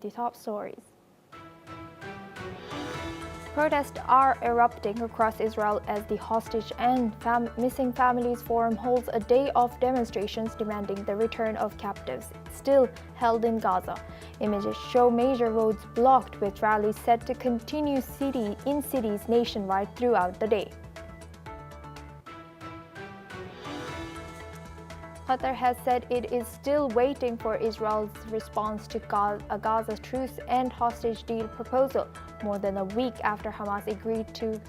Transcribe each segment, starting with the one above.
The top stories. Protests are erupting across Israel as the Hostage and Missing Families Forum holds a day of demonstrations demanding the return of captives still held in Gaza. Images show major roads blocked, with rallies set to continue in cities nationwide throughout the day. Qatar has said it is still waiting for Israel's response to a Gaza truce and hostage deal proposal, more than a week after Hamas agreed to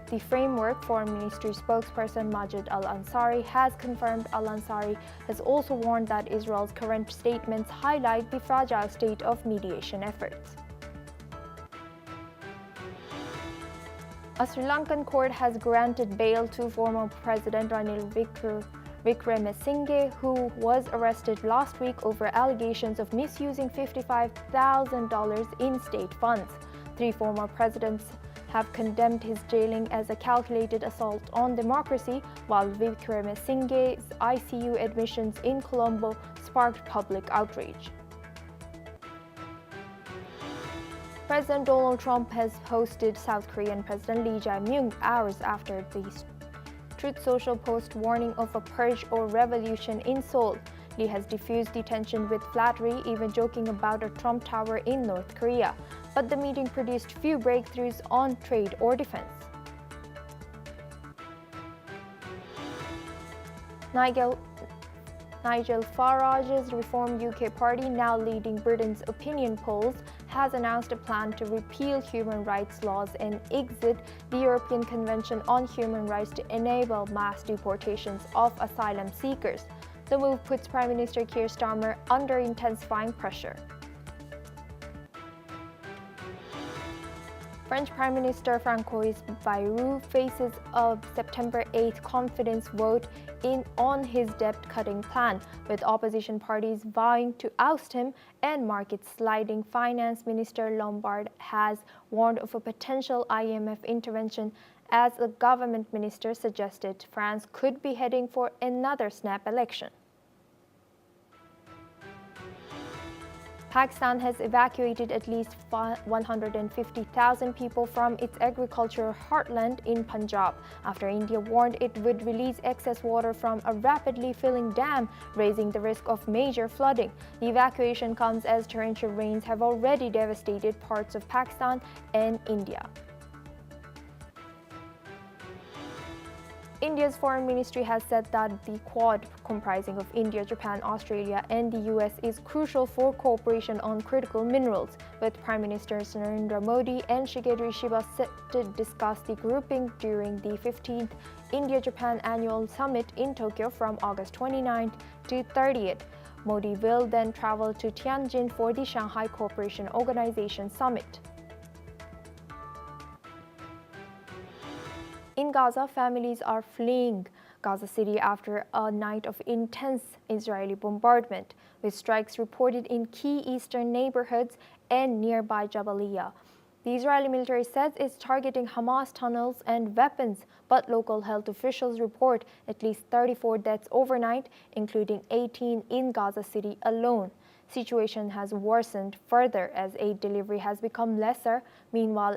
the framework. Foreign Ministry spokesperson Majid al-Ansari has confirmed. Al-Ansari has also warned that Israel's current statements highlight the fragile state of mediation efforts. A Sri Lankan court has granted bail to former President Ranil Wickremesinghe, who was arrested last week over allegations of misusing $55,000 in state funds. Three former presidents have condemned his jailing as a calculated assault on democracy, while Wickremesinghe's ICU admissions in Colombo sparked public outrage. President Donald Trump has hosted South Korean President Lee Jae-myung hours after the Truth Social post warning of a purge or revolution in Seoul. Lee has diffused the tension with flattery, even joking about a Trump Tower in North Korea. But the meeting produced few breakthroughs on trade or defense. Nigel Farage's Reform UK party, now leading Britain's opinion polls, has announced a plan to repeal human rights laws and exit the European Convention on Human Rights to enable mass deportations of asylum seekers. The move puts Prime Minister Keir Starmer under intensifying pressure. French Prime Minister Francois Bayrou faces a September 8th confidence vote on his debt-cutting plan, with opposition parties vowing to oust him and markets sliding. Finance Minister Lombard has warned of a potential IMF intervention, as a government minister suggested France could be heading for another snap election. Pakistan has evacuated at least 150,000 people from its agricultural heartland in Punjab after India warned it would release excess water from a rapidly filling dam, raising the risk of major flooding. The evacuation comes as torrential rains have already devastated parts of Pakistan and India. India's foreign ministry has said that the Quad, comprising of India, Japan, Australia, and the US, is crucial for cooperation on critical minerals, with Prime Ministers Narendra Modi and Shigeru Shiba set to discuss the grouping during the 15th India-Japan Annual Summit in Tokyo from August 29th to 30th. Modi will then travel to Tianjin for the Shanghai Cooperation Organization Summit. In Gaza, families are fleeing Gaza City after a night of intense Israeli bombardment, with strikes reported in key eastern neighborhoods and nearby Jabalia. The Israeli military says it's targeting Hamas tunnels and weapons, but local health officials report at least 34 deaths overnight, including 18 in Gaza City alone. Situation has worsened further as aid delivery has become lesser. Meanwhile,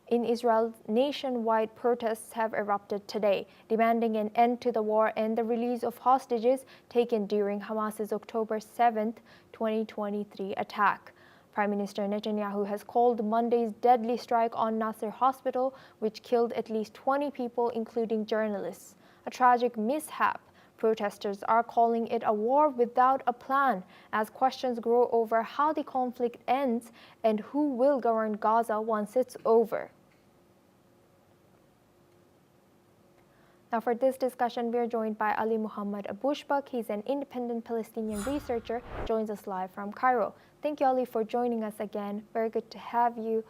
in Israel, nationwide protests have erupted today, demanding an end to the war and the release of hostages taken during Hamas's October 7, 2023 attack. Prime Minister Netanyahu has called Monday's deadly strike on Nasser hospital, which killed at least 20 people, including journalists, a tragic mishap. Protesters are calling it a war without a plan, as questions grow over how the conflict ends and who will govern Gaza once it's over. Now, for this discussion, we are joined by Ali Muhammad Abushbak. He's an independent Palestinian researcher, joins us live from Cairo. Thank you, Ali, for joining us again. Very good to have you.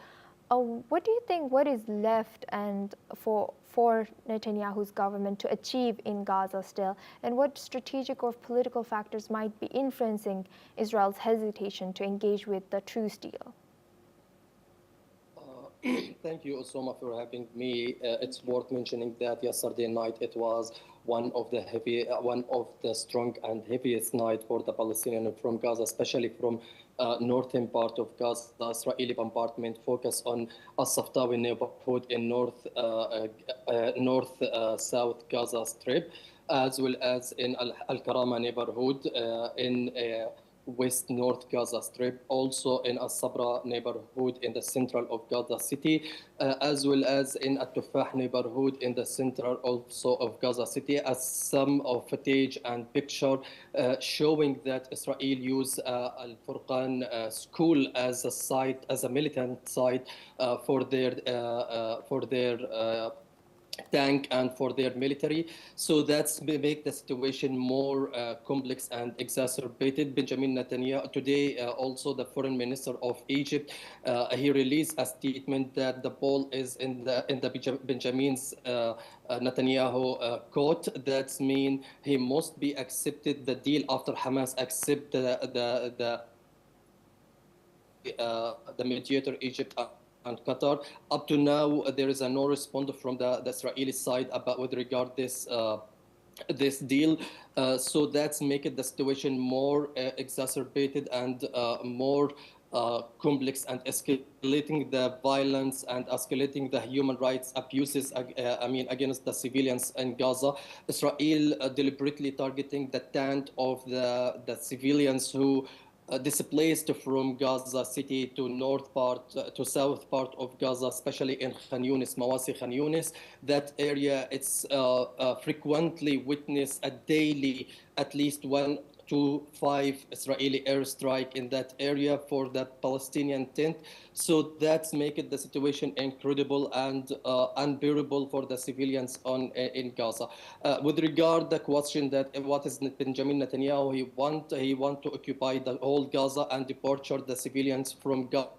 What do you think, what is left and for Netanyahu's government to achieve in Gaza still, and what strategic or political factors might be influencing Israel's hesitation to engage with the truce deal? Thank you, Osama, for having me. It's worth mentioning that yesterday night it was one of the strong and heaviest night for the Palestinians from Gaza, especially from northern part of Gaza. The Israeli bombardment focus on Al-Saftawi neighborhood in north-south Gaza Strip, as well as in Al-Karama neighborhood in West North Gaza Strip, also in Al-Sabra neighborhood in the central of Gaza City, as well as in Al-Tufah neighborhood in the central also of Gaza City, as some of footage and picture showing that Israel use Al-Furqan school as a site, as a militant site for their tank and for their military. So that's make the situation more complex and exacerbated. Benjamin Netanyahu today, also the foreign minister of Egypt, he released a statement that the ball is in the Benjamin's Netanyahu court. That means he must be accepted the deal after Hamas accept the mediator Egypt and Qatar. Up to now, there is no response from the Israeli side about with regard this deal. So that's making the situation more exacerbated and more complex and escalating the violence and escalating the human rights abuses, against the civilians in Gaza. Israel deliberately targeting the tent of the civilians who displaced from Gaza City to north part, to south part of Gaza, especially in Khan Yunis, Mawasi Khan Yunis. That area, it's frequently witness a daily, at least 1 to 5 Israeli airstrike in that area for the Palestinian tent. So that's making the situation incredible and unbearable for the civilians in Gaza. With regard the question that what is Benjamin Netanyahu, he want to occupy the whole Gaza and departure the civilians from Gaza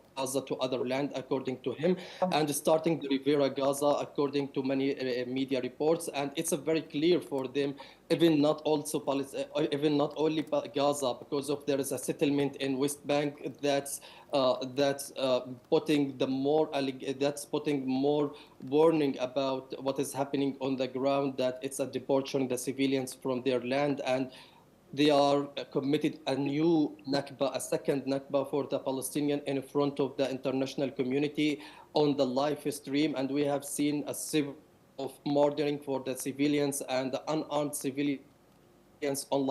to other land, according to him, and starting the Rivera Gaza, according to many media reports. And it's a very clear for them, even not only Gaza, because of there is a settlement in West Bank that's putting more warning about what is happening on the ground, that it's a departure the civilians from their land, and they are committed a new Nakba, a second Nakba for the Palestinian in front of the international community on the live stream. And we have seen a series of murdering for the civilians and the unarmed civilians on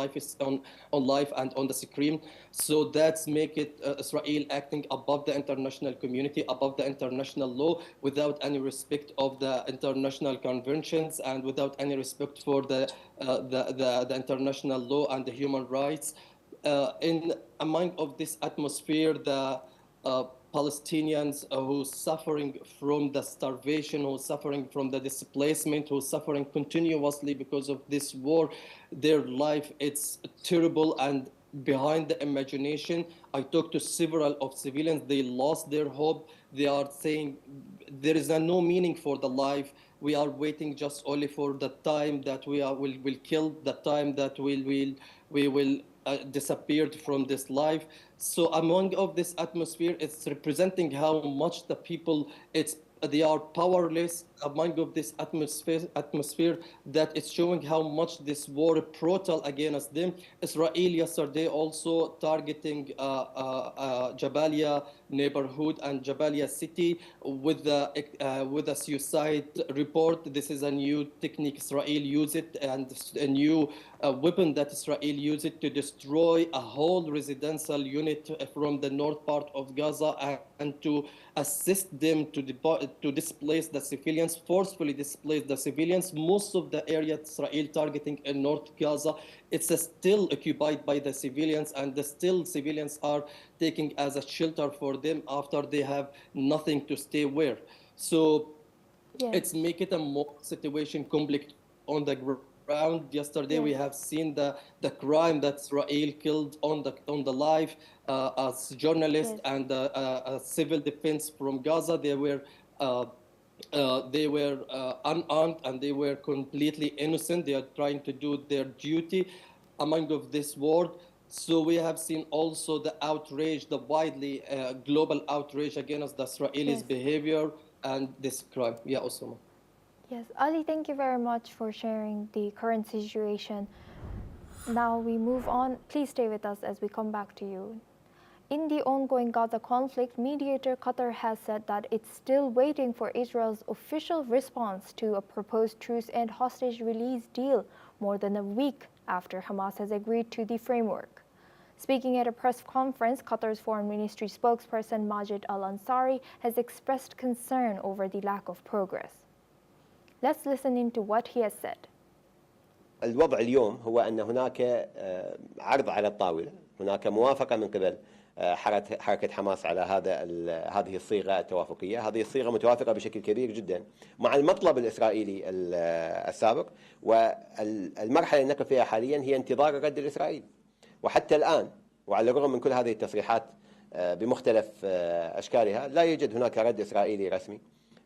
live and on the screen. So that's make it Israel acting above the international community, above the international law, without any respect of the international conventions and without any respect for the international law and the human rights. In among of this atmosphere, the Palestinians who's suffering from the starvation, who's suffering from the displacement, who's suffering continuously because of this war, their life, it's terrible and behind the imagination. I talked to several of civilians, they lost their hope. They are saying there is no meaning for the life. We are waiting just only for the time that will kill, the time that we will disappeared from this life. So among of this atmosphere, it's representing how much the people, they are powerless among of this atmosphere that is showing how much this war brutal against them. Israel yesterday also targeting Jabalia neighborhood and Jabalia city with a suicide report. This is a new technique Israel use it, and a new weapon that Israel use it to destroy a whole residential unit from the north part of Gaza and to assist them to displace the civilians, forcefully displace the civilians. Most of the area Israel targeting in North Gaza, it's still occupied by the civilians, and still civilians are taking as a shelter for them after they have nothing to stay where. So it's make it a more situation complex on the ground. Yesterday we have seen the crime that Israel killed on the live as journalists and a civil defense from Gaza. They were unarmed and they were completely innocent. They are trying to do their duty among of this war. So we have seen also the outrage, the widely global outrage against the Israelis' behavior and this crime. Yeah, Osama. Yes, Ali, thank you very much for sharing the current situation. Now we move on. Please stay with us as we come back to you. In the ongoing Gaza conflict, mediator Qatar has said that it's still waiting for Israel's official response to a proposed truce and hostage release deal more than a week after Hamas has agreed to the framework. Speaking at a press conference, Qatar's Foreign Ministry spokesperson Majid Al-Ansari has expressed concern over the lack of progress. Let's listen into what he has said. الوضع اليوم هو أن هناك عرض على الطاولة، هناك موافقة من قبل حركة حماس على هذه الصيغة التوافقية. هذه الصيغة متوافقة بشكل كبير جدا مع المطلب الإسرائيلي السابق، والمرحلة اللي نقف فيها حاليا هي انتظار الرد الإسرائيلي. وحتى الآن وعلى الرغم من كل هذه التصريحات بمختلف أشكالها لا يوجد هناك رد إسرائيلي رسمي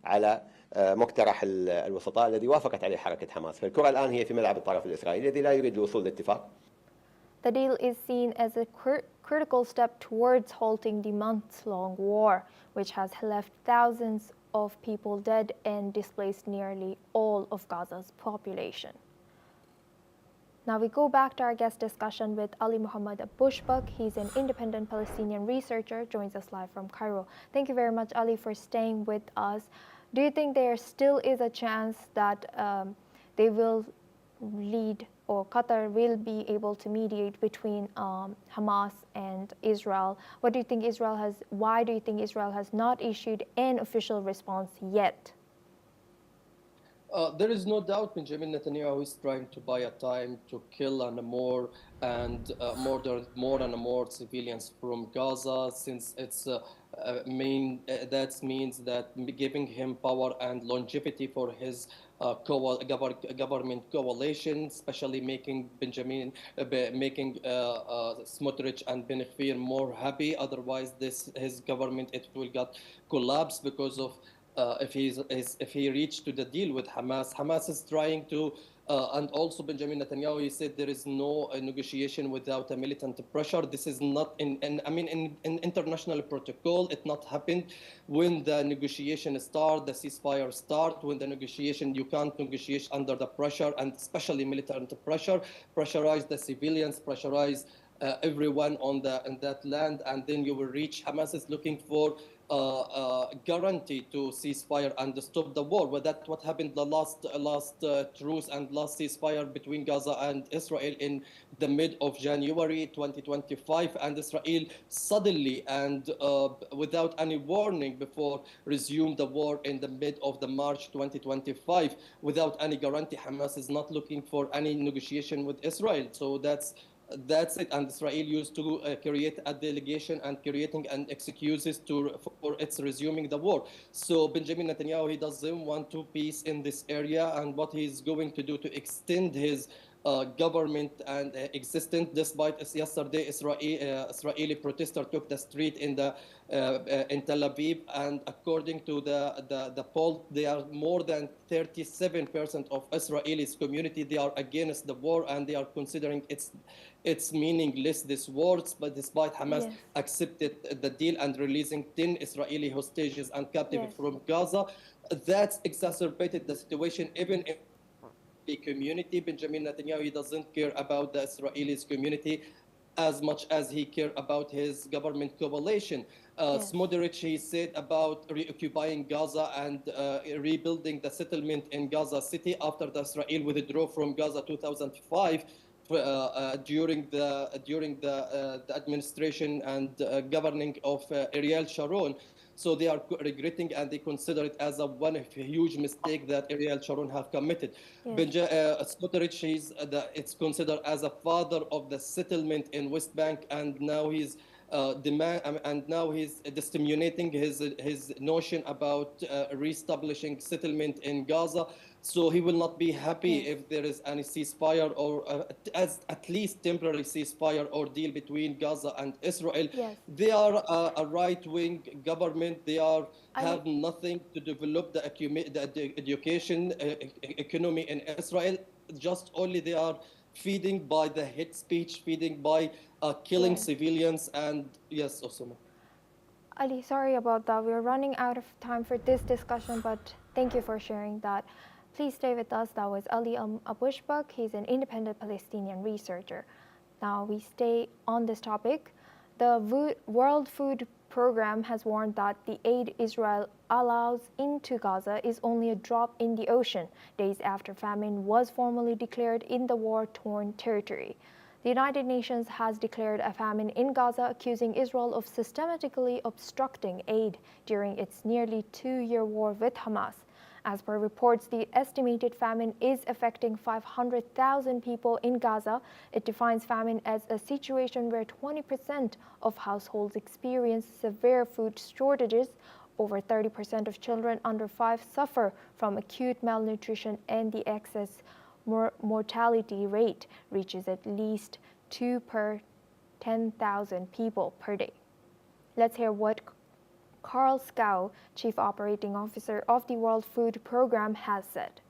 على مقترح الوسطاء الذي وافقت عليه حركة حماس. فالكرة الآن هي في ملعب الطرف الإسرائيلي الذي لا يريد الوصول لاتفاق. The deal is seen as a critical step towards halting the months-long war, which has left thousands of people dead and displaced nearly all of Gaza's population. Now we go back to our guest discussion with Ali Mohammed Bushbak. He's an independent Palestinian researcher, joins us live from Cairo. Thank you very much, Ali, for staying with us. Do you think there still is a chance that they will lead, or Qatar will be able to mediate between Hamas and Israel? What do you think why do you think Israel has not issued an official response yet? There is no doubt Benjamin Netanyahu is trying to buy a time to kill more murder more and more civilians from Gaza, since it's that means that giving him power and longevity for his government coalition, especially making Smotrich and Ben Gvir more happy. Otherwise, his government will get collapse because of. If he reached to the deal with Hamas, Hamas is trying to, and also Benjamin Netanyahu, he said there is no negotiation without a militant pressure. This is not in international protocol. It not happened when the negotiation start, the ceasefire start. When the negotiation, you can't negotiate under the pressure, and especially militant pressure. Pressurize the civilians, pressurize everyone in that land, and then you will reach. Hamas is looking for guarantee to ceasefire and stop the war. But that's what happened the last truce and last ceasefire between Gaza and Israel in the mid of January 2025, and Israel suddenly and without any warning before resumed the war in the mid of the March 2025 without any guarantee. Hamas is not looking for any negotiation with Israel. So that's it, and Israel used to create a delegation and creating an excuses for its resuming the war. So Benjamin Netanyahu, he doesn't want to peace in this area, and what he's going to do to extend his government and existence. Despite yesterday, Israeli protesters took the street in Tel Aviv, and according to the poll, there are more than 37% of Israelis community, they are against the war, and they are considering it's meaningless, this wars. But despite Hamas accepted the deal and releasing 10 Israeli hostages and captives from Gaza, that exacerbated the situation even if the community. Benjamin Netanyahu, he doesn't care about the Israelis community as much as he cares about his government coalition. Smotrich, he said about reoccupying Gaza and rebuilding the settlement in Gaza City after the Israel withdrew from Gaza 2005. During the administration and governing of Ariel Sharon. So they are regretting, and they consider it as one huge mistake that Ariel Sharon have committed. Smotrich, it's considered as a father of the settlement in West Bank, and now he's disseminating his notion about reestablishing settlement in Gaza. So he will not be happy if there is any ceasefire or at least temporary ceasefire or deal between Gaza and Israel. They are a right-wing government. They have nothing to develop the education economy in Israel. Just only they are feeding by the hate speech, feeding by killing civilians. And yes, Osama. Ali, sorry about that. We're running out of time for this discussion, but thank you for sharing that. Please stay with us. That was Ali Bushbak. He's an independent Palestinian researcher. Now we stay on this topic. The World Food Program has warned that the aid Israel allows into Gaza is only a drop in the ocean, days after famine was formally declared in the war-torn territory. The United Nations has declared a famine in Gaza, accusing Israel of systematically obstructing aid during its nearly two-year war with Hamas. As per reports, the estimated famine is affecting 500,000 people in Gaza. It defines famine as a situation where 20% of households experience severe food shortages, over 30% of children under 5 suffer from acute malnutrition, and the excess mortality rate reaches at least 2 per 10,000 people per day. Let's hear what Carl Scow, Chief Operating Officer of the World Food Program, has said.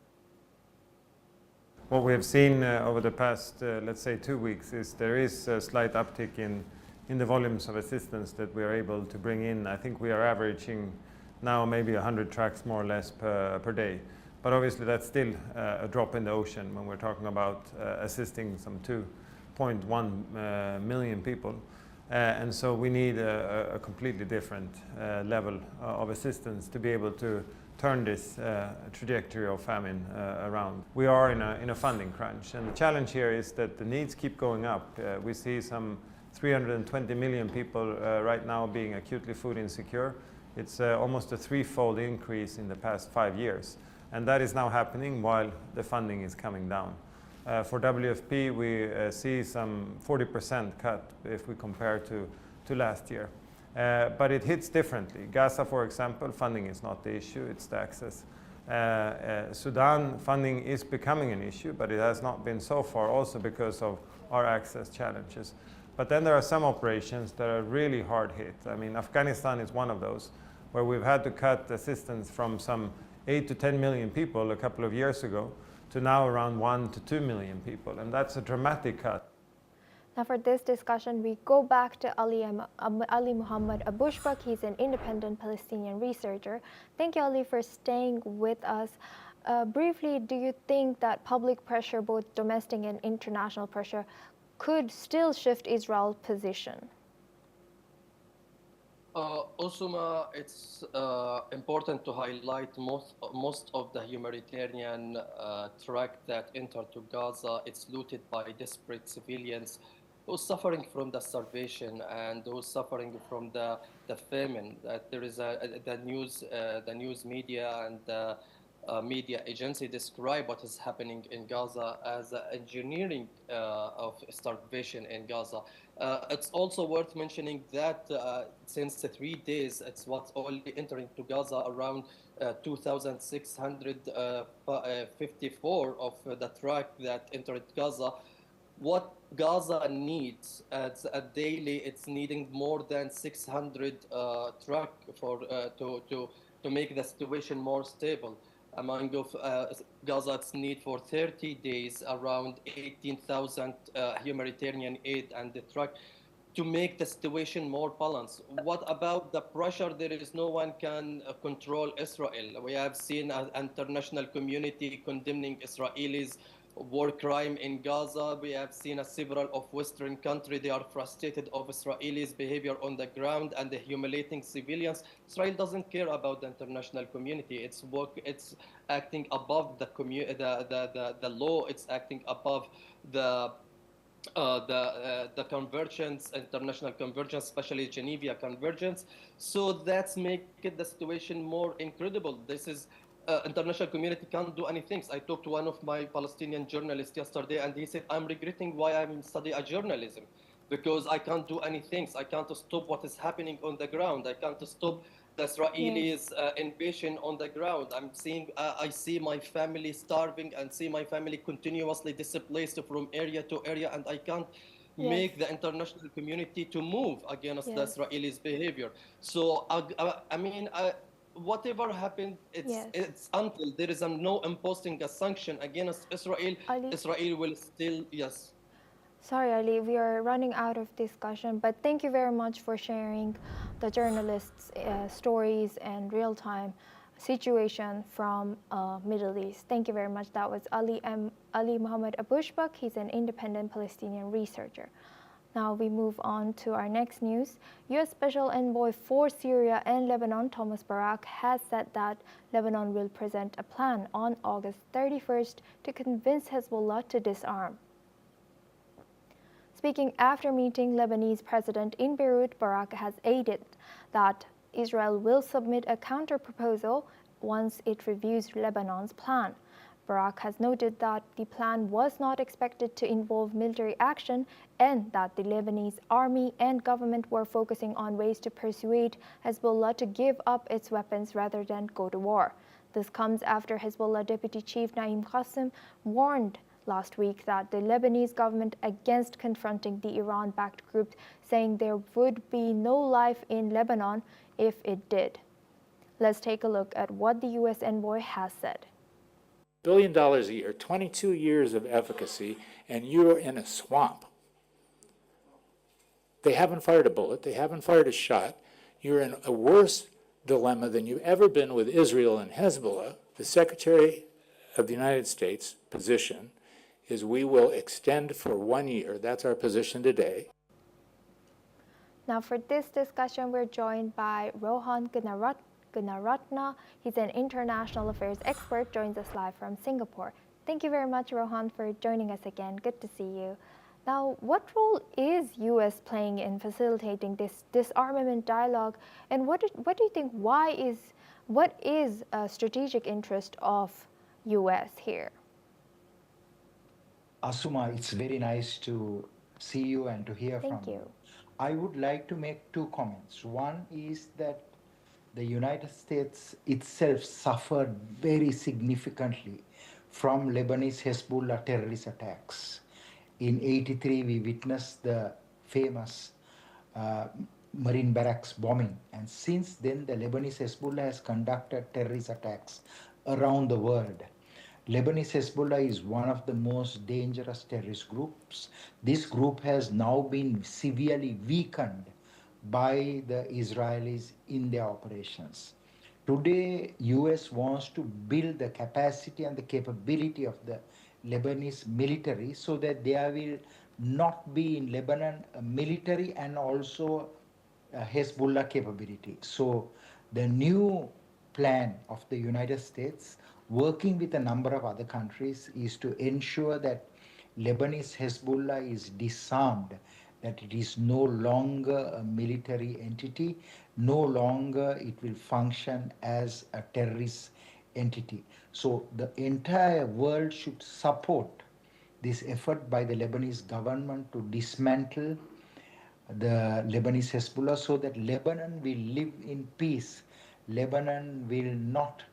What we have seen over the past, let's say, 2 weeks is there is a slight uptick in the volumes of assistance that we are able to bring in. I think we are averaging now maybe 100 trucks more or less per day. But obviously that's still a drop in the ocean when we're talking about assisting some 2.1 million people. And so we need a completely different level of assistance to be able to turn this trajectory of famine around. We are in a funding crunch, and the challenge here is that the needs keep going up. We see some 320 million people right now being acutely food insecure. It's almost a threefold increase in the past 5 years, and that is now happening while the funding is coming down. For WFP, we see some 40% cut if we compare to last year. But it hits differently. Gaza, for example, funding is not the issue, it's the access. Sudan, funding is becoming an issue, but it has not been so far, also because of our access challenges. But then there are some operations that are really hard hit. I mean, Afghanistan is one of those, where we've had to cut assistance from some 8 to 10 million people a couple of years ago to now around 1 to 2 million people, and that's a dramatic cut. Now for this discussion, we go back to Ali Muhammad Abushbak. He's an independent Palestinian researcher. Thank you, Ali, for staying with us. Briefly, do you think that public pressure, both domestic and international pressure, could still shift Israel's position? Usuma, it's important to highlight most of the humanitarian track that entered to Gaza. It's looted by desperate civilians who's suffering from the starvation and who's suffering from the famine. That there is the news media and the media agency describe what is happening in Gaza as engineering of starvation in Gaza. It's also worth mentioning that since 3 days, it's what's only entering to Gaza around 2,654 of the truck that entered Gaza. What Gaza needs a daily, it's needing more than 600 truck for to make the situation more stable. Among Gaza's need for 30 days, around 18,000 humanitarian aid and the truck to make the situation more balanced. What about the pressure? There is no one can control Israel. We have seen an international community condemning Israelis' war crime in Gaza. We have seen several of Western countries, they are frustrated of Israelis' behavior on the ground and the humiliating civilians. Israel doesn't care about the international community. It's acting above the law. It's acting above the convergence, international convergence, especially Geneva convergence. So that's making the situation more incredible. This is international community can't do anything. I talked to one of my Palestinian journalists yesterday, and he said, I'm regretting why I'm studying journalism, because I can't do anything. I can't stop what is happening on the ground. I can't stop the Israelis' invasion on the ground. I see my family starving and see my family continuously displaced from area to area, and I can't make the international community to move against the Israelis' behavior. So, whatever happened, it's until there is no imposing a sanction against Israel, Ali? Israel will still, Sorry, Ali, we are running out of discussion, but thank you very much for sharing the journalists' stories and real-time situation from Middle East. Thank you very much. That was Ali Muhammad Abushbak. He's an independent Palestinian researcher. Now, Now we move on to our next news. U.S. Special Envoy for Syria and Lebanon, Thomas Barak, has said that Lebanon will present a plan on August 31st to convince Hezbollah to disarm. Speaking after meeting Lebanese President in Beirut, Barak has added that Israel will submit a counter-proposal once it reviews Lebanon's plan. Barak has noted that the plan was not expected to involve military action and that the Lebanese army and government were focusing on ways to persuade Hezbollah to give up its weapons rather than go to war. This comes after Hezbollah Deputy Chief Naim Qassem warned last week that the Lebanese government against confronting the Iran-backed group, saying there would be no life in Lebanon if it did. Let's take a look at what the U.S. envoy has said. $1 billion a year, 22 years of efficacy, and you're in a swamp. They haven't fired a bullet. They haven't fired a shot. You're in a worse dilemma than you've ever been with Israel and Hezbollah. The Secretary of the United States position is we will extend for 1 year. That's our position today. Now for this discussion, we're joined by Rohan Gunaratna. He's an international affairs expert, joins us live from Singapore. Thank you very much, Rohan, for joining us again. Good to see you. Now, what role is U.S. playing in facilitating this disarmament dialogue, and what do you think? What is a strategic interest of U.S. here? Asuma, it's very nice to see you and to hear from you. Thank you. I would like to make two comments. One is that the United States itself suffered very significantly from Lebanese Hezbollah terrorist attacks. In '83, we witnessed the famous Marine barracks bombing, and since then the Lebanese Hezbollah has conducted terrorist attacks around the world. Lebanese Hezbollah is one of the most dangerous terrorist groups. This group has now been severely weakened by the Israelis in their operations. Today, US wants to build the capacity and the capability of the Lebanese military so that there will not be in Lebanon a military and also a Hezbollah capability. So the new plan of the United States, working with a number of other countries, is to ensure that Lebanese Hezbollah is disarmed, that it is no longer a military entity, no longer it will function as a terrorist entity. So the entire world should support this effort by the Lebanese government to dismantle the Lebanese Hezbollah so that Lebanon will live in peace. Lebanon will not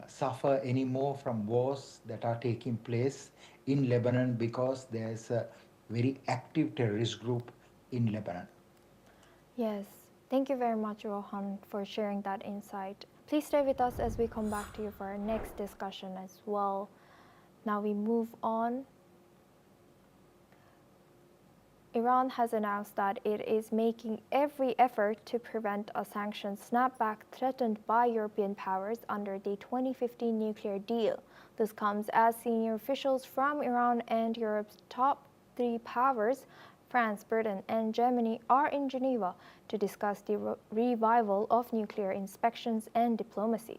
suffer any more from wars that are taking place in Lebanon because there's a very active terrorist group in Lebanon. Yes, thank you very much, Rohan, for sharing that insight. Please stay with us as we come back to you for our next discussion as well. Now we move on. Iran has announced that it is making every effort to prevent a sanctions snapback threatened by European powers under the 2015 nuclear deal. This comes as senior officials from Iran and Europe's top three powers, France, Britain, and Germany, are in Geneva to discuss the revival of nuclear inspections and diplomacy.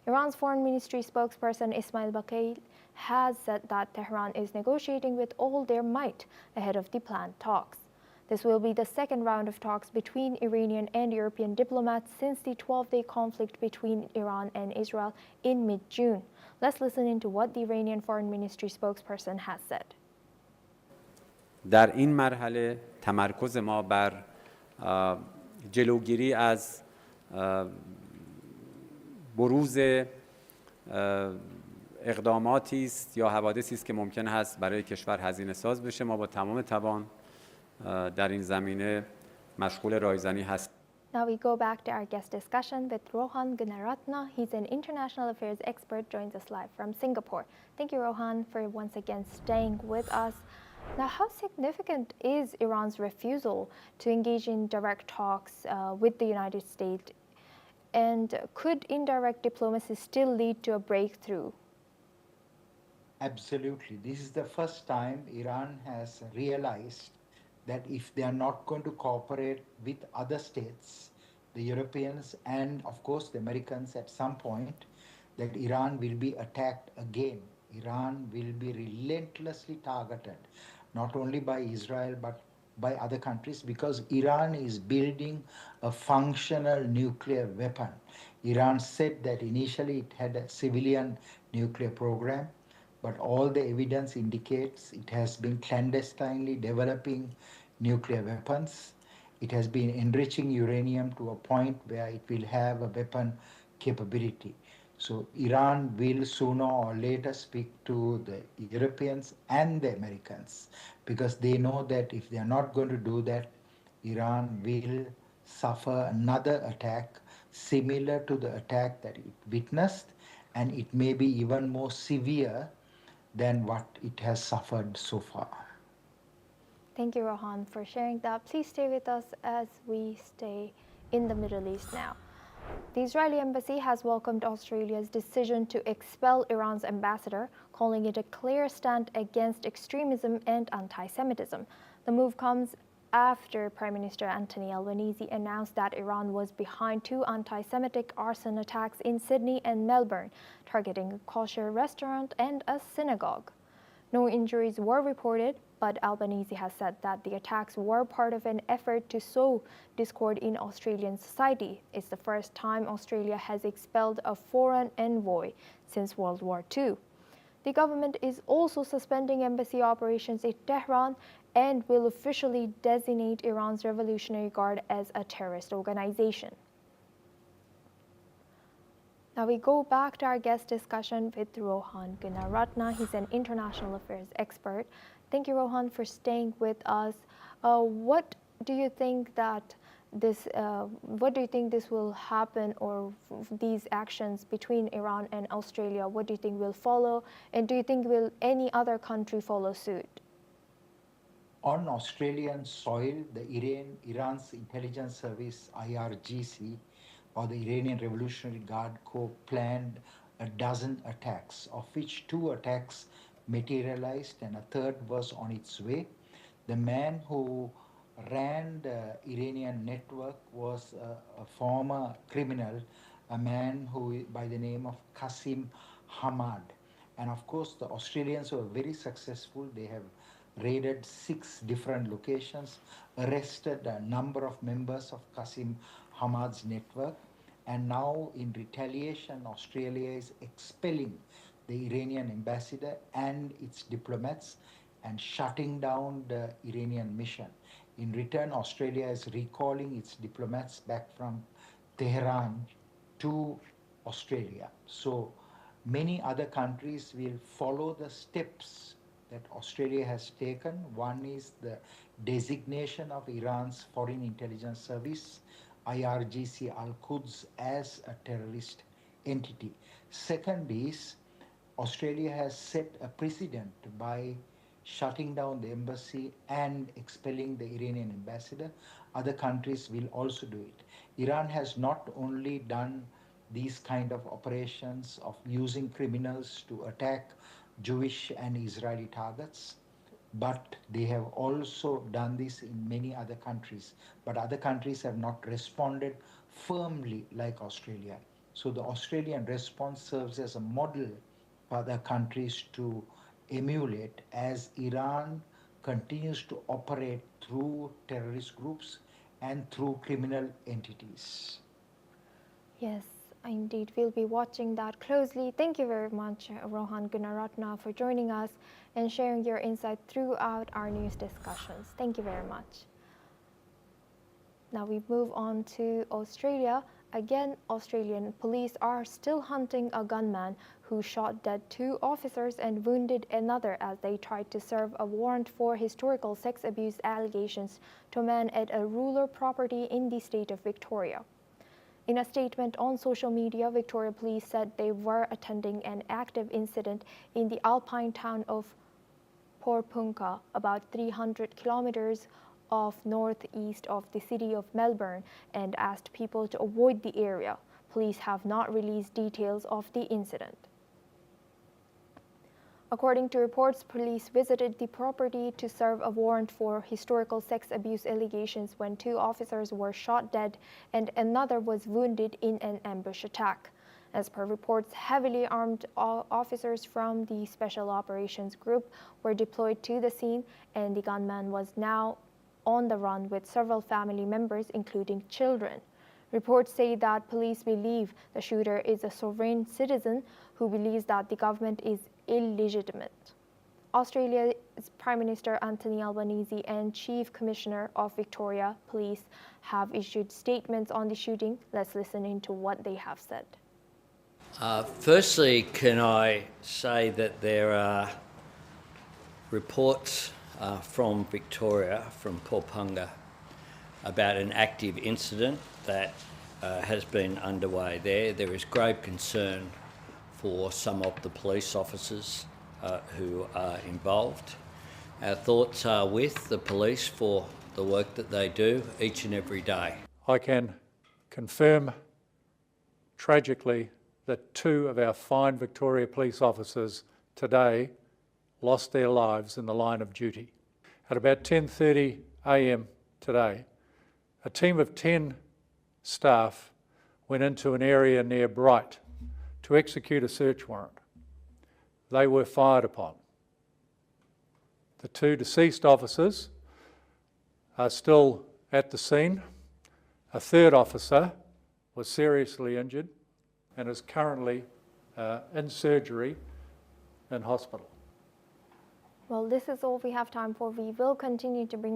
Iran's foreign ministry spokesperson Ismail Baqi has said that Tehran is negotiating with all their might ahead of the planned talks. This will be the second round of talks between Iranian and European diplomats since the 12-day conflict between Iran and Israel in mid-June. Let's listen into what the Iranian foreign ministry spokesperson has said. در این مرحله تمرکز ما بر جلوگیری از بروز اقداماتی است یا حوادثی است که ممکن است برای کشور هزینه ساز بشه. ما با تمام توان در این زمینه مشغول رایزنی هستیم. Now we go back to our guest discussion with Rohan Gunaratna. He's an international affairs expert, joins us live from Singapore. Thank you, Rohan, for once again staying with us. Now, how significant is Iran's refusal to engage in direct talks with the United States? And could indirect diplomacy still lead to a breakthrough? Absolutely. This is the first time Iran has realized that if they are not going to cooperate with other states, the Europeans and of course the Americans at some point, that Iran will be attacked again. Iran will be relentlessly targeted, not only by Israel but by other countries, because Iran is building a functional nuclear weapon. Iran said that initially it had a civilian nuclear program, but all the evidence indicates it has been clandestinely developing nuclear weapons. It has been enriching uranium to a point where it will have a weapon capability. So Iran will sooner or later speak to the Europeans and the Americans, because they know that if they are not going to do that, Iran will suffer another attack similar to the attack that it witnessed, and it may be even more severe than what it has suffered so far. Thank you, Rohan, for sharing that. Please stay with us as we stay in the Middle East now. The Israeli embassy has welcomed Australia's decision to expel Iran's ambassador, calling it a clear stand against extremism and anti-Semitism. The move comes after Prime Minister Anthony Albanese announced that Iran was behind 2 anti-Semitic arson attacks in Sydney and Melbourne, targeting a kosher restaurant and a synagogue. No injuries were reported, but Albanese has said that the attacks were part of an effort to sow discord in Australian society. It's the first time Australia has expelled a foreign envoy since World War II. The government is also suspending embassy operations in Tehran and will officially designate Iran's Revolutionary Guard as a terrorist organization. Now we go back to our guest discussion with Rohan Gunaratne. He's an international affairs expert. Thank you, Rohan, for staying with us. What do you think this will happen, or these actions between Iran and Australia? What do you think will follow, and do you think will any other country follow suit? On Australian soil, Iran's intelligence service, IRGC, or the Iranian Revolutionary Guard Corps, planned a dozen attacks, of which 2 attacks materialized and a third was on its way. The man who ran the Iranian network was a former criminal, a man who by the name of Qasim Hamad. And of course, the Australians were very successful. They have raided 6 different locations, arrested a number of members of Qasim Hamad's network, and now in retaliation, Australia is expelling the Iranian ambassador and its diplomats and shutting down the Iranian mission. In return, Australia is recalling its diplomats back from Tehran to Australia. So many other countries will follow the steps that Australia has taken. One is the designation of Iran's Foreign Intelligence Service, IRGC Al-Quds, as a terrorist entity. Second is Australia has set a precedent by shutting down the embassy and expelling the Iranian ambassador. Other countries will also do it. Iran has not only done these kind of operations of using criminals to attack Jewish and Israeli targets, but they have also done this in many other countries. But other countries have not responded firmly like Australia. So the Australian response serves as a model for other countries to emulate as Iran continues to operate through terrorist groups and through criminal entities. Yes, indeed. We'll be watching that closely. Thank you very much, Rohan Gunaratne, for joining us and sharing your insight throughout our news discussions. Thank you very much. Now we move on to Australia. Again, Australian police are still hunting a gunman who shot dead 2 officers and wounded another as they tried to serve a warrant for historical sex abuse allegations to a man at a rural property in the state of Victoria. In a statement on social media, Victoria Police said they were attending an active incident in the alpine town of Porpunka, about 300 kilometers off northeast of the city of Melbourne, and asked people to avoid the area. Police have not released details of the incident. According to reports, police visited the property to serve a warrant for historical sex abuse allegations when 2 officers were shot dead and another was wounded in an ambush attack. As per reports, heavily armed officers from the Special Operations Group were deployed to the scene, and the gunman was now on the run with several family members, including children. Reports say that police believe the shooter is a sovereign citizen who believes that the government is illegitimate. Australia's Prime Minister Anthony Albanese and Chief Commissioner of Victoria Police have issued statements on the shooting. Let's listen into what they have said. Firstly, can I say that there are reports from Victoria, from Paulpunga, about an active incident that has been underway there. There is grave concern for some of the police officers who are involved. Our thoughts are with the police for the work that they do each and every day. I can confirm, tragically, that 2 of our fine Victoria police officers today lost their lives in the line of duty. At about 10:30 a.m. today, a team of 10 staff went into an area near Bright to execute a search warrant. They were fired upon. The 2 deceased officers are still at the scene. A 3rd officer was seriously injured and is currently in surgery in hospital. Well, this is all we have time for. We will continue to bring